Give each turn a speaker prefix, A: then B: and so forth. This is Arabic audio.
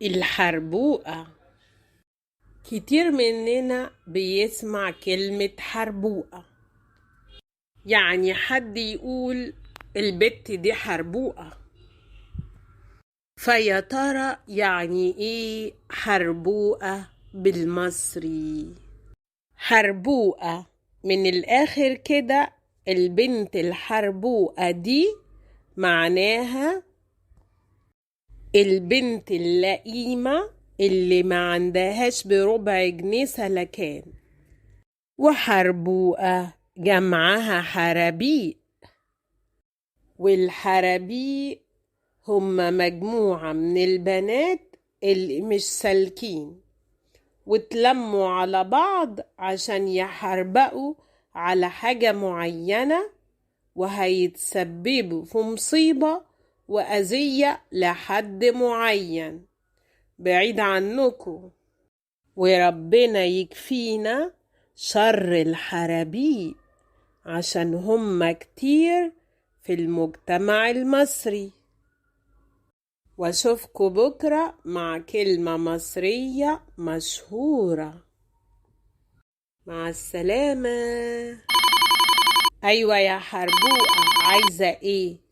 A: الحربوقة. كتير مننا بيسمع كلمة حربوقة، يعني حد يقول البت دي حربوقة. فيا ترى يعني ايه حربوقة بالمصري؟ حربوقة من الآخر كده، البنت الحربوقة دي معناها البنت اللئيمة اللي ما عندهاش بربع جنيه سلكان. وحربوقة جمعها حرابيق، والحرابيق هم مجموعة من البنات اللي مش سالكين وتلموا على بعض عشان يحربقوا على حاجة معينة، وهيتسببوا في مصيبة وأذية لحد معين بعيد عنكم، وربنا يكفينا شر الحرابيق عشان هم كتير في المجتمع المصري. واشوفكوا بكرة مع كلمة مصرية مشهورة. مع السلامة. أيوة يا حربوقة، عايزة ايه؟